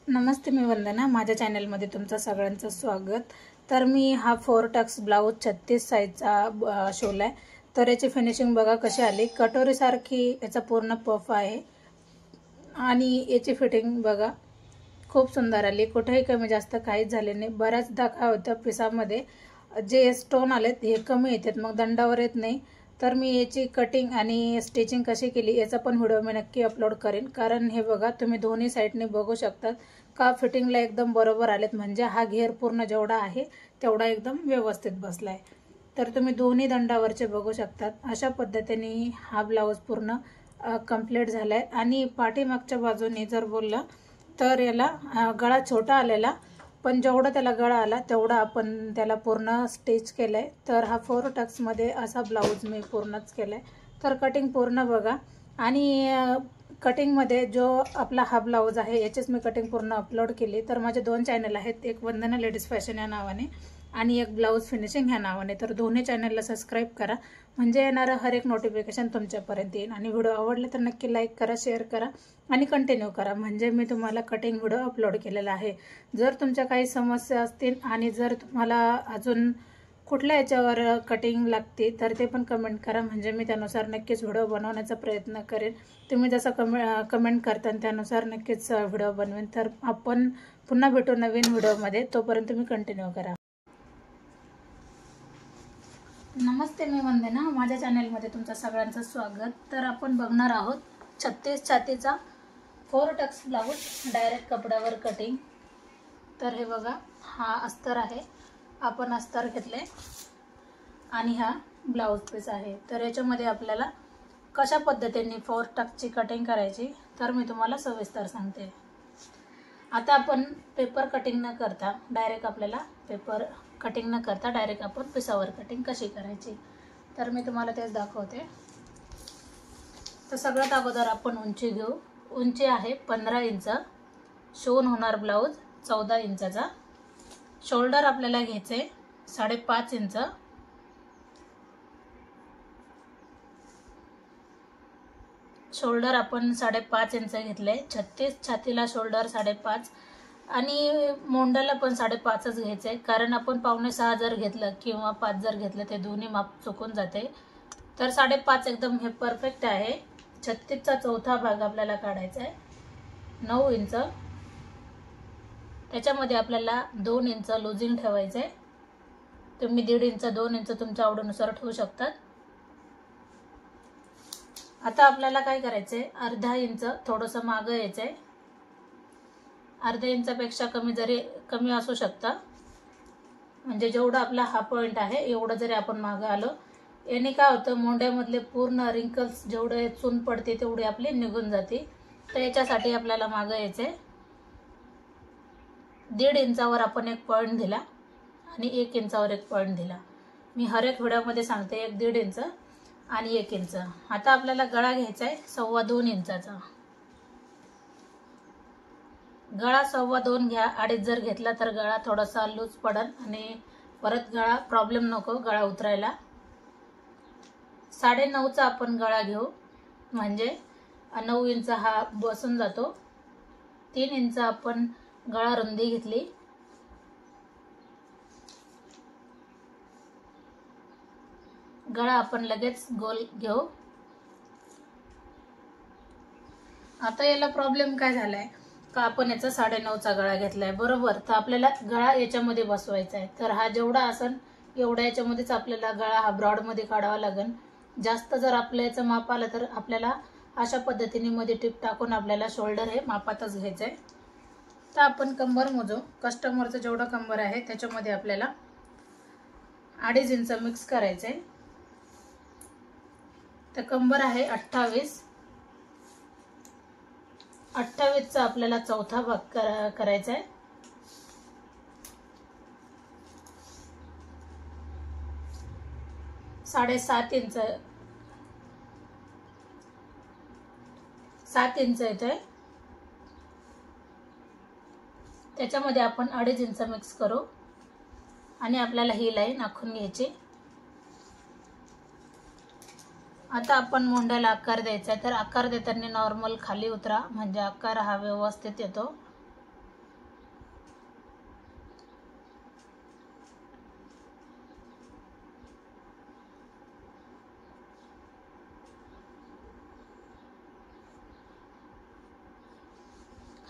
नमस्ते, मी वंदना. माझ्या चॅनलमध्ये तुमचं सगळ्यांचं स्वागत. तर मी हा 4 टक्स ब्लाऊज 36 साईजचा शिवला आहे. तर याची फिनिशिंग बघा कशी आली. कटोरीसारखी याचा पूर्ण पफ आहे आणि याची फिटिंग बघा खूप सुंदर आली. कुठेही कमी जास्त काहीच झाले नाही. बऱ्याचदा काय होतं पिसामध्ये जे स्टोन आलेत हे कमी येतात, मग दंडावर येत नाही. तर मी याची कटिंग आणि स्टिचिंग कशी केली याचा पण व्हिडिओ मी नक्की अपलोड करेन. कारण हे बघा तुम्ही दोन्ही साईडने बघू शकतात का फिटिंगला एकदम बरोबर आलेत. म्हणजे हा घेर पूर्ण जेवढा आहे तेवढा एकदम व्यवस्थित बसला आहे. तर तुम्ही दोन्ही दंडावरचे बघू शकतात. अशा पद्धतीने हा ब्लाऊज पूर्ण कंप्लीट झाला आहे. आणि पाठीमागच्या बाजूने जर बोललं तर याला गळा छोटा आलेला, पण जेवढा त्याला गळा आला तेवढा आपण त्याला पूर्ण स्टिच केलं आहे. तर हा 4 टक्समध्ये असा ब्लाऊज मी पूर्णच केला आहे. तर कटिंग पूर्ण बघा. आणि कटिंगमध्ये जो आपला हा ब्लाऊज आहे याचीच मी कटिंग पूर्ण अपलोड केली. तर माझे 2 चॅनल आहेत, एक वंदना लेडीज फॅशन या नावाने आणि एक ब्लाऊज फिनिशिंग ह्या नावाने. तर दोन्ही चॅनलला सबस्क्राईब करा, म्हणजे येणारं हर एक नोटिफिकेशन तुमच्यापर्यंत येईल. आणि व्हिडिओ आवडले तर नक्की लाईक करा, शेअर करा आणि कंटिन्यू करा, म्हणजे मी तुम्हाला कटिंग व्हिडिओ अपलोड केलेला आहे. जर तुमच्या काही समस्या असतील आणि जर तुम्हाला अजून कुठल्या याच्यावर कटिंग लागते तर ते पण कमेंट करा, म्हणजे मी त्यानुसार नक्कीच व्हिडिओ बनवण्याचा प्रयत्न करेन. तुम्ही जसं कमेंट करता त्यानुसार नक्कीच व्हिडिओ बनवेन. तर आपण पुन्हा भेटू नवीन व्हिडिओमध्ये. तोपर्यंत तुम्ही कंटिन्यू करा. नमस्ते, मी वंदना. माझ्या चॅनलमध्ये तुमचं सगळ्यांचं स्वागत. तर आपण बघणार आहोत 36 छातीचा 4 टक्स ब्लाऊज डायरेक्ट कपड्यावर कटिंग. तर हे बघा, हा अस्तर आहे. आपण अस्तर घेतले आणि हा ब्लाऊज पीस आहे. तर याच्यामध्ये आपल्याला कशा पद्धतीने 4 टक्सची कटिंग करायची तर मी तुम्हाला सविस्तर सांगते. आता आपण पेपर कटिंग न करता डायरेक्ट आपल्याला पेपर कटिंग न करता डायरेक्ट आपण पिसावर कटिंग कशी करायची तर मी तुम्हाला तेच दाखवते. तर सगळ्यात अगोदर आपण उंची घेऊ. उंची आहे 15 इंच. शिवून होणार ब्लाऊज 14 इंचाचा. शोल्डर आपल्याला घ्यायचे 5.5 इंच. शोल्डर आपण 5.5 इंच घेतले. 36 छातीला शोल्डर 5.5 आणि मोंडाला पण 5.5च घ्यायचं आहे. कारण आपण 5.25 जर घेतलं किंवा 5 जर घेतलं ते दोन्ही माप चुकून जाते. तर 5.5 एकदम हे परफेक्ट आहे. 36चा चौथा भाग आपल्याला काढायचा आहे 9 इंच. त्याच्यामध्ये आपल्याला 2 इंच लुजिंग ठेवायचं आहे. तुम्ही 1.5 इंच 2 इंच तुमच्या आवडीनुसार ठेवू शकतात. आता आपल्याला काय करायचंय, अर्धा इंच थोडंसं मागं यायचंय. अर्धा इंचापेक्षा कमी असू शकता, म्हणजे जेवढा आपला हा पॉइंट आहे एवढं जरी आपण मागं आलो याने काय होतं, मोंड्यामधले पूर्ण रिंकल्स जेवढे चून पडते तेवढी आपली निघून जाते. तर याच्यासाठी आपल्याला मागं यायचंय. 1.5 इंचावर आपण एक पॉइंट दिला आणि 1 इंचावर एक पॉइंट दिला. मी हर एक व्हिडिओमध्ये सांगते 1.5 इंच आणि 1 इंच. आता आपल्याला गळा घ्यायचा आहे 2.25 इंचाचा. गळा 2.25 घ्या. 2.5 जर घेतला तर गळा थोडासा लूज पडल आणि परत गळा प्रॉब्लेम नको गळा उतरायला. 9.5चा आपण गळा घेऊ, म्हणजे 9 इंच हा बसून जातो. 3 इंच आपण गळा रुंदी घेतली. गळा आपण लगेच गोल घेऊ. आता याला प्रॉब्लेम काय झालाय का, आपण याचा 9.5चा गळा घेतलाय बरोबर. तर आपल्याला गळा याच्यामध्ये बसवायचा आहे. तर हा जेवढा असेल एवढ्या याच्यामध्येच आपल्याला गळा हा ब्रॉडमध्ये काढावा लागेल. जास्त जर आपल्या याचं माप आलं तर आपल्याला अशा पद्धतीने मध्ये टिप टाकून आपल्याला शोल्डर हे मापातच घ्यायचं आहे. तर आपण कंबर मोजू. कस्टमरचं जेवढं कंबर आहे त्याच्यामध्ये आपल्याला 2.5 इंच मिक्स करायचं आहे. तर कंबर आहे 28. 28चा आपल्याला चौथा भाग करायचा आहे. 7.5 इंच 7 इंच येतोय. त्याच्यामध्ये आपण 2.5 इंच मिक्स करू आणि आपल्याला ही लाईन आखून घ्यायची. आता आपण मोंड्याला आकार द्यायचा आहे. तर आकार देताना नॉर्मल खाली उतरा, म्हणजे आकार हा व्यवस्थित येतो.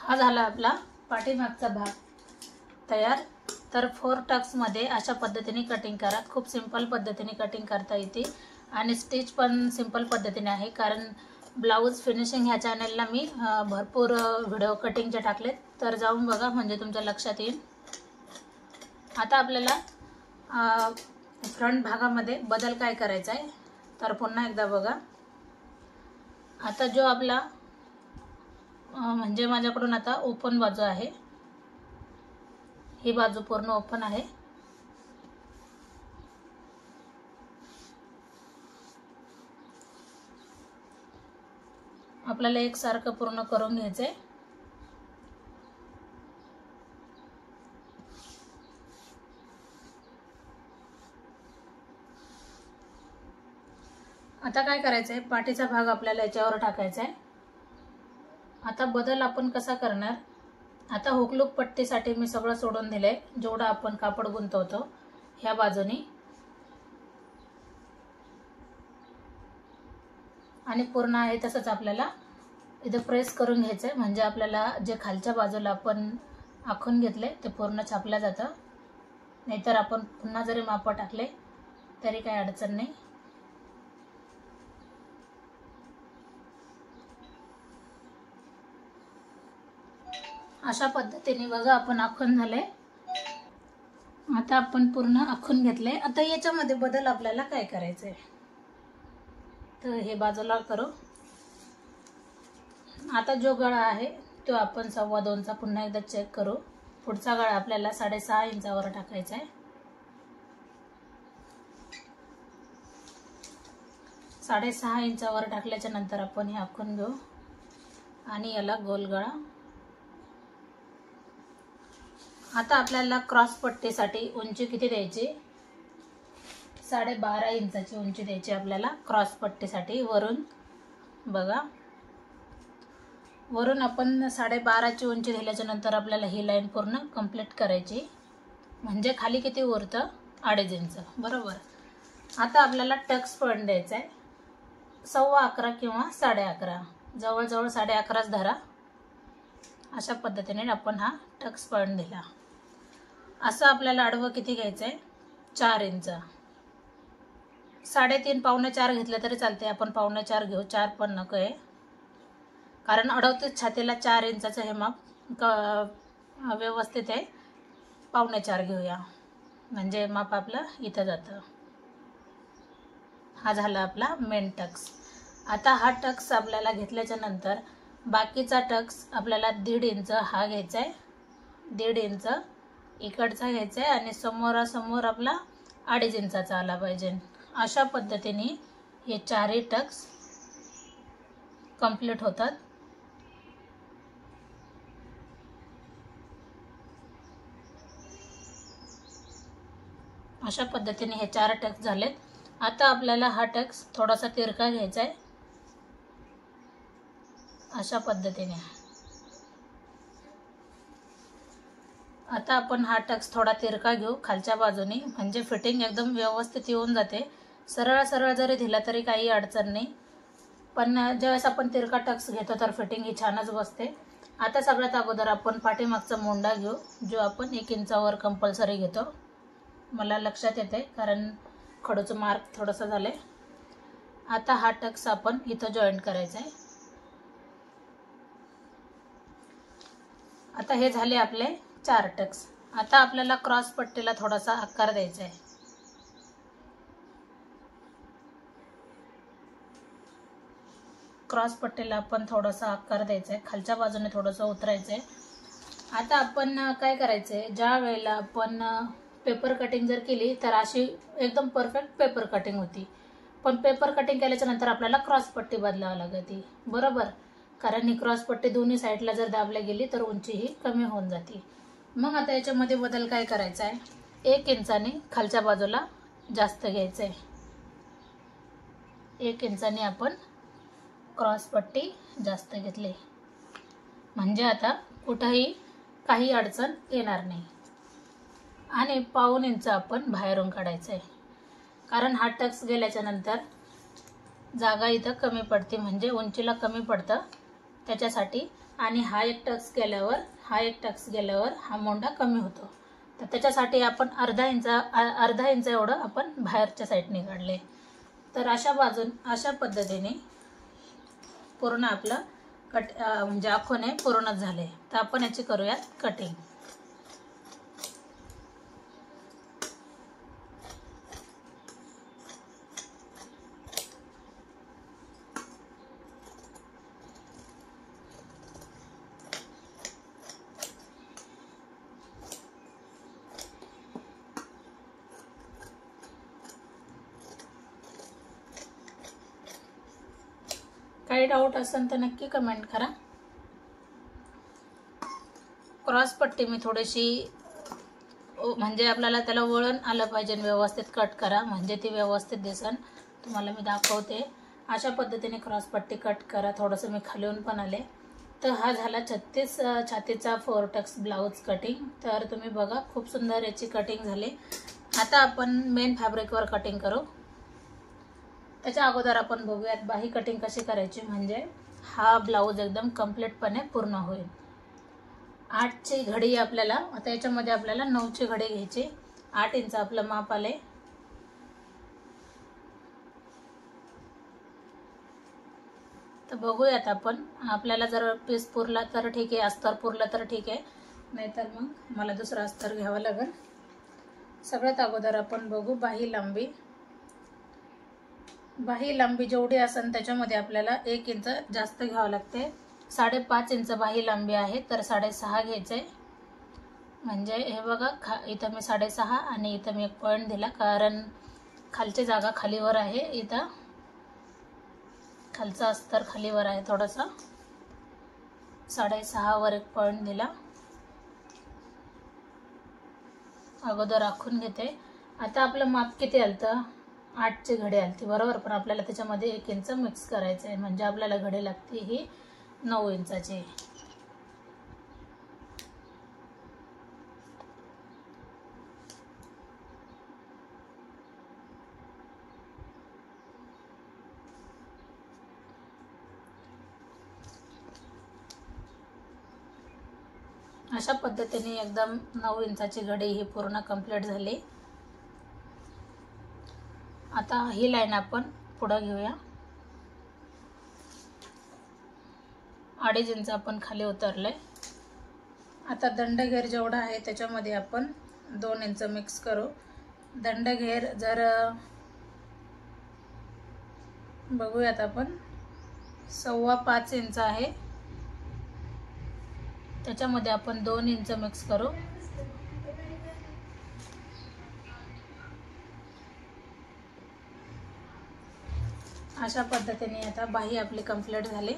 हा झाला आपला पाठीमागचा भाग तयार। तर 4 टक्समध्ये अशा पद्धतीने कटिंग करा। खूप सिंपल पद्धतीने कटिंग करता येते आणि स्टिच पण सिंपल पद्धतीने आहे, कारण ब्लाऊज फिनिशिंग ह्या चॅनलला मी भरपूर व्हिडिओ कटिंगचे टाकलेत, तर जाऊन बघा म्हणजे तुमच्या लक्षात येईल। आता आपल्याला फ्रंट भागामध्ये बदल काय करायचा आहे तर पुन्हा एकदा बघा। आता जो आपला म्हणजे माझ्याकडून आता ओपन बाजू आहे, ही बाजू पूर्ण ओपन आहे। आपल्याला एकसारखं पूर्ण करून घ्यायचंय। आता काय करायचंय, पाठीचा भाग आपल्याला याच्यावर टाकायचा आहे। आता बदल आपण कसा करणार, आता हुकलूक पट्टीसाठी मी सगळं सोडून दिलंय, जेवढं आपण कापड गुंतवतो ह्या बाजूनी, आणि पूर्ण आहे तसंच आपल्याला इथे प्रेस करून घ्यायचंय, म्हणजे आपल्याला जे खालच्या बाजूला आपण आखून घेतले ते पूर्ण छापलं जातं। नाहीतर आपण पुन्हा जरी माप टाकले तरी काही अडचण नाही। अशा पद्धतीने बघा आपण आखून झाले। आता आपण पूर्ण आखून घेतले। आता याच्यामध्ये बदल आपल्याला काय करायचंय तर हे बाजूला करू। आता जो गळा आहे तो आपण 2.25चा पुन्हा एकदा चेक करू। पुढचा गळा आपल्याला 6.5 इंचावर टाकायचा आहे। 6.5 इंचावर टाकल्याच्या नंतर आपण हे आखून घेऊ आणि याला गोल गळा। आता आपल्याला क्रॉस पट्टीसाठी उंची किती द्यायची, 12.5 इंचाची उंची द्यायची आपल्याला क्रॉस पट्टीसाठी। वरून बघा, वरून आपण 12.5ची उंची दिल्याच्या नंतर आपल्याला ही लाईन पूर्ण कंप्लीट करायची, म्हणजे खाली किती उरतं 2.5 इंच बरोबर। आता आपल्याला टक्स पॉईंट द्यायचा आहे 11.25 किंवा 11.5, जवळजवळ 11.5च धरा। अशा पद्धतीने आपण हा टक्स पॉईंट दिला। असं आपल्याला आडवं किती घ्यायचं आहे 4 इंच। 3.5 पावणे 4 घेतलं तरी चालते, आपण पावणे 4 घेऊ, 4 पण नको आहे, कारण अडवतीच छातीला 4 इंचाचं हे माप व्यवस्थित आहे। पावणे 4 घेऊया म्हणजे माप आपलं इथं जातं। हा झाला आपला मेन टक्स। आता हा टक्स आपल्याला घेतल्याच्या नंतर बाकीचा टक्स आपल्याला 1.5 इंच हा घ्यायचा आहे, 1.5 इंच इकडचा घ्यायचा आहे आणि समोरासमोर आपला 2.5 इंचाचा आला पाहिजे। अशा पद्धतीने हे 4ही टक्स कंप्लीट होतात। अशा पद्धतीने हे 4 टक्स झालेत। आता आपल्याला हा टक्स थोडासा तिरका घ्यायचा आहे, अशा पद्धतीने। आता आपण हा टक्स थोडा तिरका घेऊ खालच्या बाजूने, म्हणजे फिटिंग एकदम व्यवस्थित येऊन जाते। सरळ सरळ जरी दिला तरी काही अडचण नाही, पण ज्यावेळेस आपण तिरका टक्स घेतो तर फिटिंग ही छानच बसते। आता सगळ्यात अगोदर आपण पाठीमागचा मोंडा घेऊ, जो आपण 1 इंचावर कंपल्सरी घेतो। मला लक्षात येते कारण खडूचं मार्क थोडंसं झालंय। आता हा टक्स आपण इथं जॉईंट करायचा आहे। आता हे झाले आपले 4 टक्स। आता आपल्याला क्रॉस पट्टीला थोडासा आकार द्यायचा आहे। क्रॉस पट्टीला आपण थोडासा आकार द्यायचा आहे, खालच्या बाजूने थोडंसं उतरायचं आहे। आता आपण काय करायचं आहे, ज्या वेळेला आपण पेपर कटिंग जर केली तर अशी एकदम परफेक्ट पेपर कटिंग होती, पण पेपर कटिंग केल्याच्या नंतर आपल्याला क्रॉस पट्टी बदलावी लागते बरोबर, कारण ही क्रॉस पट्टी दोन्ही साईडला जर दाबल्या गेली तर उंची ही कमी होऊन जाते। मग आता याच्यामध्ये बदल काय करायचा आहे, 1 इंचाने खालच्या बाजूला जास्त घ्यायचं आहे। 1 इंचाने आपण क्रॉस पट्टी जास्त घेतली, म्हणजे आता कुठेही काही अडचण येणार नाही। आणि पाऊण इंच आपण बाहेरून काढायचं आहे, कारण हा टक्स गेल्याच्या नंतर जागा इथं कमी पडते, म्हणजे उंचीला कमी पडतं, त्याच्यासाठी. आणि हा एक टक्स गेल्यावर हा मोंडा कमी होतो. तर त्याच्यासाठी आपण अर्धा इंच एवढं आपण बाहेरच्या साईडने काढले. तर अशा पद्धतीने पूर्ण आपलं म्हणजे आखोने पूर्ण झाले. तर आपण याची करूयात कटिंग. काही डाऊट असेल तर नक्की कमेंट करा. क्रॉस पट्टी मी थोडीशी म्हणजे आपल्याला त्याला वळण आलं पाहिजे, व्यवस्थित कट करा म्हणजे ती व्यवस्थित दिसेल. तुम्हाला मी दाखवते. अशा पद्धतीने क्रॉस पट्टी कट करा. थोडंसं मी खालून पण आले. तर हा झाला 36 छातीचा 4 टक्स ब्लाऊज कटिंग. तर तुम्ही बघा खूप सुंदर याची कटिंग झाली. आता आपण मेन फॅब्रिकवर कटिंग करू. त्याच्या अगोदर आपण बघूयात बाही कटिंग कशी करायची, म्हणजे हा ब्लाऊज एकदम कम्प्लीटपणे पूर्ण होईल. 8ची घडी आपल्याला, आता याच्यामध्ये आपल्याला 9ची घडी घ्यायची. 8 इंच आपलं माप आले. तर बघूयात आपण, आपल्याला जर पीस पुरला तर ठीक आहे, अस्तर पुरलं तर ठीक आहे, नाहीतर मग मला दुसरा अस्तर घ्यावा लागेल. सगळ्यात अगोदर आपण बघू बाही लांबी जेवढी असेल त्याच्यामध्ये आपल्याला 1 इंच जास्त घ्यावं लागते. 5.5 इंच बाही लांबी आहे, तर 6.5 घ्यायचे. म्हणजे हे बघा इथं मी 6.5 आणि इथं मी 1 पॉईंट दिला, कारण खालची जागा खालीवर आहे. इथं खालचा अस्तर खालीवर आहे थोडंसं. 6.5 वर 1 पॉईंट दिला. अगोदर राखून घेते. आता आपलं माप किती आलतं? 8ची घडी आलती बरोबर, पण आपल्याला त्याच्यामध्ये 1 इंच मिक्स करायचं आहे, म्हणजे आपल्याला घडी लागते ही 9 इंचाची. अशा पद्धतीने एकदम 9 इंचाची घडी ही पूर्ण कंप्लीट झाली. आता ही लाईन आपण पुढे घेऊया. 2.5 इंच आपण खाली उतरले. आता दंडघेर जेवढा आहे त्याच्यामध्ये आपण 2 इंच मिक्स करू. दंडघेर जर बघूयात आपण 5.25 इंच आहे, त्याच्यामध्ये आपण 2 इंच मिक्स करू. अशा पद्धतीने आता बाही आपली कंप्लीट झाली.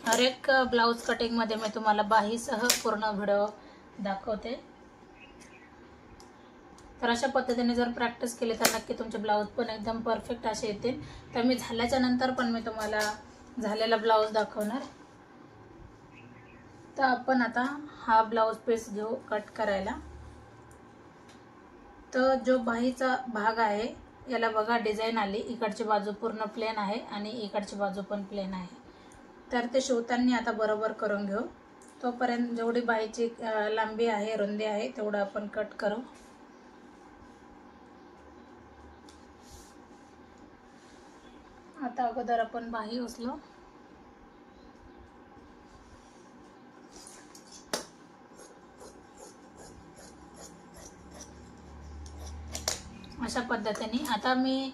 हर एक ब्लाऊज कटिंग मध्ये मी तुम्हाला बाहीसह पूर्ण व्हिडिओ दाखवते. तर अशा पद्धतीने जर प्रॅक्टिस केली तर नक्की तुमचे ब्लाऊज पण एकदम परफेक्ट असे येतील. तर मी झाल्याच्या नंतर पण मी तुम्हाला झालेला ब्लाऊज दाखवणार. तर आपण आता हा ब्लाऊज पीस घेऊ कट करायला. तर जो बाहीचा भाग आहे याला बघा डिझाईन आली. इकडची बाजू पूर्ण प्लेन आहे आणि इकडची बाजू पण प्लेन आहे. तर ते शिवताना आता बरोबर करून घेऊ. तोपर्यंत जेवढी बाहीची लांबी आहे, रुंदी आहे, तेवढं आपण कट करू. आता अगोदर आपण बाही उचलू. अशा पद्धतीने आता मी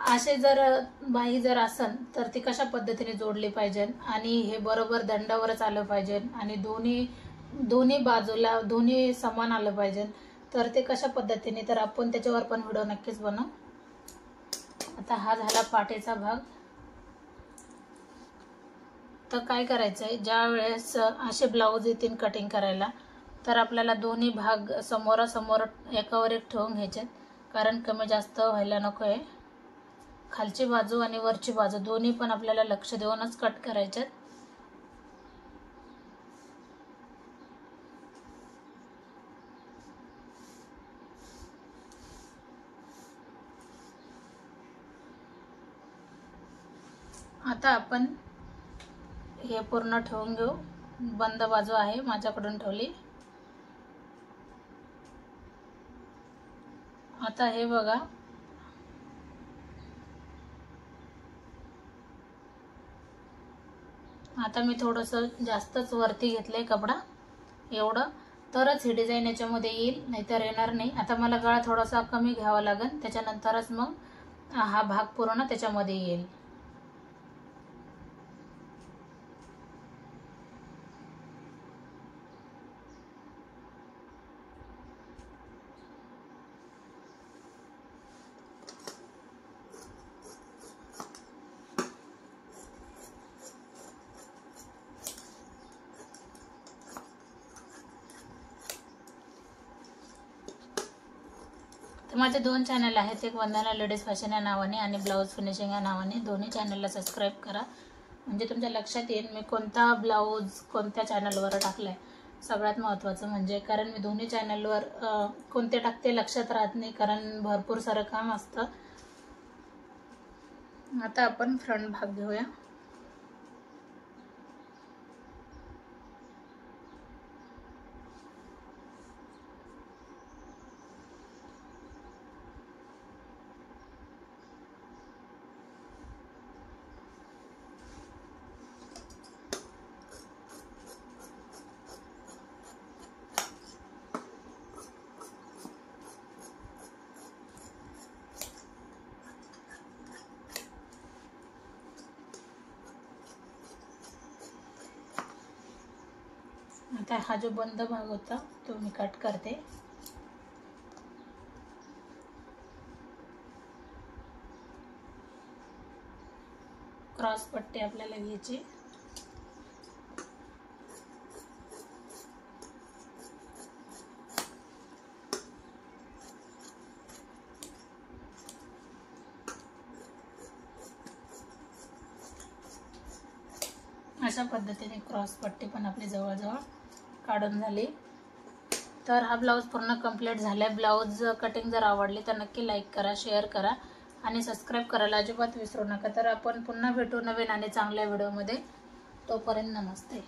असे जर बाही जर असेल तर ती कशा पद्धतीने जोडली पाहिजे आणि हे बरोबर दंडावरच आलं पाहिजे आणि दोन्ही बाजूला दोन्ही समान आलं पाहिजे. तर ते कशा पद्धतीने, तर आपण त्याच्यावर पण व्हिडिओ नक्कीच बनवू. आता हा झाला पाठीचा भाग. तर काय करायचंय, ज्या वेळेस असे ब्लाऊज येतील कटिंग करायला तर आपल्याला दोन्ही भाग समोरासमोर एकावर एक ठेवून घ्यायचे, कारण कमी जास्त व्हायला नको आहे. खालची बाजू आणि वरची बाजू दोन्ही पण आपल्याला लक्ष देऊनच कट करायचे. आता आपण हे पूर्ण ठेवून घेऊ. बंद बाजू आहे माझ्याकडून ठेवली. आता हे बघा, आता मी थोडंसं जास्तच वरती घेतलंय कपडा, एवढं तरच ही डिझाईन याच्यामध्ये येईल, नाहीतर येणार नाही. आता मला गळा थोडासा कमी घ्यावा लागेल, त्याच्यानंतरच मग हा भाग पूर्ण त्याच्यामध्ये येईल. माझे 2 चॅनल आहेत, एक वंदना लेडीज फॅशन या नावाने आणि ब्लाऊज फिनिशिंग या नावाने. दोन्ही चॅनलला सबस्क्राईब करा, म्हणजे तुमच्या लक्षात येईल मी कोणता ब्लाऊज कोणत्या चॅनलवर टाकलाय. सगळ्यात महत्त्वाचं म्हणजे, कारण मी दोन्ही चॅनलवर कोणते टाकते लक्षात राहत नाही, कारण भरपूर सारं काम असतं. आता आपण फ्रंट भाग घेऊया. आता हा जो बंद भाग होता तो मी कट करते. क्रॉस पट्टी आपल्याला घ्यायची. अशा पद्धतीने क्रॉस पट्टी पण आपली जवळजवळ काढून झाली. तर हा ब्लाऊज पूर्ण कंप्लीट झालाय. ब्लाऊज कटिंग जर आवडली तर नक्की लाईक करा, शेअर करा आणि सबस्क्राईब करायला अजिबात विसरू नका. तर आपण पुन्हा भेटू नवीन आणि चांगल्या व्हिडिओमध्ये. तोपर्यंत नमस्ते.